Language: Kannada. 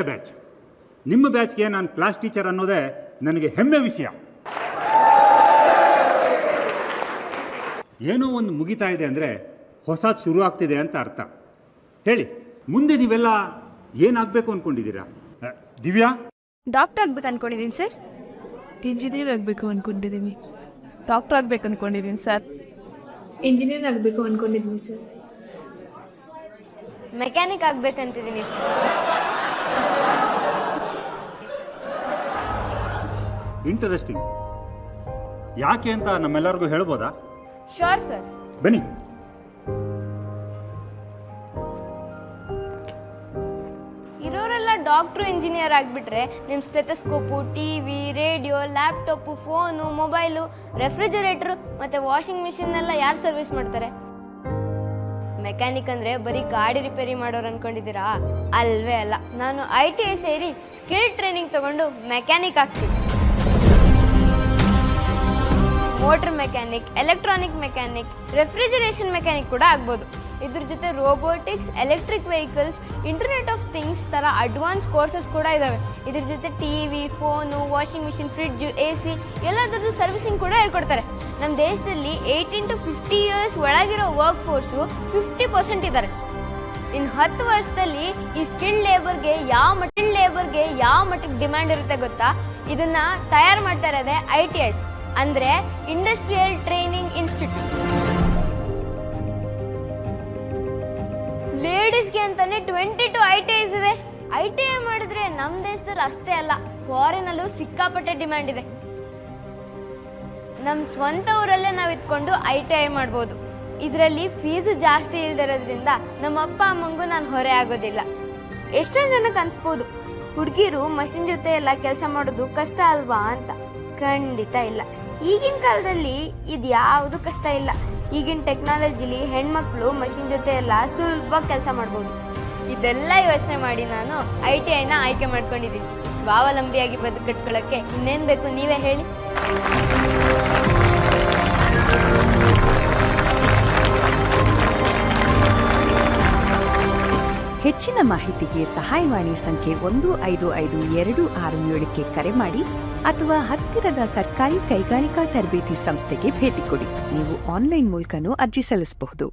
ಬ್ಯಾಚ್. ನಿಮ್ಮ ಬ್ಯಾಚ್ಗೆ ನಾನು ಕ್ಲಾಸ್ ಟೀಚರ್ ಅನ್ನೋದೇ ನನಗೆ ಹೆಮ್ಮೆ ವಿಷಯ. ಏನೋ ಒಂದು ಮುಗಿತಾ ಇದೆ ಅಂದರೆ ಹೊಸದು ಶುರು ಆಗ್ತಿದೆ ಅಂತ ಅರ್ಥ. ಹೇಳಿ, ಮುಂದೆ ನೀವೆಲ್ಲ ಏನಾಗಬೇಕು ಅಂದ್ಕೊಂಡಿದ್ದೀರಾ? ದಿವ್ಯಾ? ಡಾಕ್ಟರ್ ಆಗ್ಬೇಕು ಅಂದ್ಕೊಂಡಿದ್ದೀನಿ ಸರ್. ಇಂಜಿನಿಯರ್ ಆಗಬೇಕು ಅಂದ್ಕೊಂಡಿದ್ದೀನಿ. ಡಾಕ್ಟರ್ ಆಗಬೇಕು ಅಂದ್ಕೊಂಡಿದ್ದೀನಿ ಸರ್. ಇಂಜಿನಿಯರ್ ಆಗಬೇಕು ಅಂದ್ಕೊಂಡಿದ್ದೀನಿ ಸರ್. ಮೆಕ್ಯಾನಿಕ್ ಆಗ್ಬೇಕಂತಿದ್ದೀನಿ. ಇಂಟರೆಸ್ಟಿಂಗ್. ಯಾಕೆ ಅಂತ ನಮ್ಮೆಲ್ಲರಿಗೂ ಹೇಳ್ಬೋದಾ? Sure sir. ಬನ್ನಿ. ಇರೋರೆಲ್ಲ ಡಾಕ್ಟ್ರು ಇಂಜಿನಿಯರ್ ಆಗಿಬಿಟ್ರೆ ನಿಮ್ಮ stethoscope, TV, radio, laptop, phone, mobile, refrigerator ಮತ್ತು ವಾಷಿಂಗ್ ಮಿಷಿನ್ ಎಲ್ಲ ಯಾರು ಸರ್ವಿಸ್ ಮಾಡ್ತಾರೆ? ಮೆಕ್ಯಾನಿಕ್ ಅಂದರೆ ಬರೀ ಗಾಡಿ ರಿಪೇರಿ ಮಾಡೋರು ಅನ್ಕೊಂಡಿದ್ದೀರಾ? ಅಲ್ವೇ ಅಲ್ಲ. ನಾನು ITI ಸೇರಿ ಸ್ಕಿಲ್ ಟ್ರೈನಿಂಗ್ ತಗೊಂಡು ಮೆಕ್ಯಾನಿಕ್ ಆಗ್ತೀನಿ. Motor mechanic, electronic mechanic, refrigeration mechanic ಕೂಡ ಆಗ್ಬೋದು. ಇದ್ರ ಜೊತೆ robotics, electric vehicles, internet of things ಥರ ಅಡ್ವಾನ್ಸ್ ಕೋರ್ಸಸ್ ಕೂಡ ಇದ್ದಾವೆ. ಇದ್ರ ಜೊತೆ TV, phone, washing machine, fridge, AC ಎಲ್ಲದರದ್ದು ಸರ್ವಿಸಿಂಗ್ ಕೂಡ ಹೇಳ್ಕೊಡ್ತಾರೆ. ನಮ್ಮ ದೇಶದಲ್ಲಿ 18 to 50 years ಒಳಗಿರೋ ವರ್ಕ್ ಫೋರ್ಸು 50% ಇದ್ದಾರೆ. ಇನ್ನು 10 ವರ್ಷದಲ್ಲಿ ಈ ಸ್ಕಿಲ್ಡ್ ಲೇಬರ್ಗೆ ಯಾವ ಮಟ್ಟಿಗೆ ಡಿಮ್ಯಾಂಡ್ ಇರುತ್ತೆ ಗೊತ್ತಾ? ಇದನ್ನ ತಯಾರು ಮಾಡ್ತಾ ಇರೋದೇ ITIs ಅಂದ್ರೆ ಇಂಡಸ್ಟ್ರಿಯಲ್ ಟ್ರೈನಿಂಗ್ ಇನ್ಸ್ಟಿಟ್ಯೂಟ್. ಲೇಡೀಸ್ಗೆ ಅಂತಾನೆ 22 ITIs ಇದೆ. ITI ಮಾಡಿದ್ರೆ ನಮ್ಮ ದೇಶದಲ್ಲಿ ಅಷ್ಟೇ ಅಲ್ಲ, ಫಾರಿನ್ ಅಲ್ಲೂ ಸಿಕ್ಕಾಪಟ್ಟೆ ಡಿಮ್ಯಾಂಡ್ ಇದೆ. ನಮ್ಮ ಸ್ವಂತ ಊರಲ್ಲೇ ನಾವು ಇದ್ಕೊಂಡು ITI ಮಾಡ್ಬೋದು. ಇದರಲ್ಲಿ ಫೀಸು ಜಾಸ್ತಿ ಇಲ್ದಿರೋದ್ರಿಂದ ನಮ್ಮ ಅಪ್ಪ ಅಮ್ಮಂಗೂ ನಾನು ಹೊರೆ ಆಗೋದಿಲ್ಲ. ಎಷ್ಟೊಂದು ಜನಕ್ಕೆ ಅನ್ಸ್ಬೋದು, ಹುಡುಗಿರು ಮಷಿನ್ ಜೊತೆ ಎಲ್ಲ ಕೆಲಸ ಮಾಡೋದು ಕಷ್ಟ ಅಲ್ವಾ ಅಂತ. ಖಂಡಿತ ಇಲ್ಲ. ಈಗಿನ ಕಾಲದಲ್ಲಿ ಇದು ಯಾವುದು ಕಷ್ಟ ಇಲ್ಲ. ಈಗಿನ ಟೆಕ್ನಾಲಜಿಲಿ ಹೆಣ್ಮಕ್ಳು ಮಷಿನ್ ಜೊತೆ ಎಲ್ಲ ಸುಲಭವಾಗಿ ಕೆಲಸ ಮಾಡ್ಬೋದು. ಇದೆಲ್ಲ ಯೋಚನೆ ಮಾಡಿ ನಾನು ITIನ ಆಯ್ಕೆ ಮಾಡ್ಕೊಂಡಿದ್ದೀನಿ. ಸ್ವಾವಲಂಬಿಯಾಗಿ ಬದುಕಟ್ಕೊಳ್ಳೋಕ್ಕೆ ಇನ್ನೇನು ಬೇಕು ನೀವೇ ಹೇಳಿ? ಹೆಚ್ಚಿನ ಮಾಹಿತಿಗೆ ಸಹಾಯವಾಣಿ ಸಂಖ್ಯೆ 155267ಕ್ಕೆ ಕರೆ ಮಾಡಿ ಅಥವಾ ಹತ್ತಿರದ ಸರ್ಕಾರಿ ಕೈಗಾರಿಕಾ ತರಬೇತಿ ಸಂಸ್ಥೆಗೆ ಭೇಟಿ ಕೊಡಿ. ನೀವು ಆನ್ಲೈನ್ ಮೂಲಕನೂ ಅರ್ಜಿ ಸಲ್ಲಿಸಬಹುದು.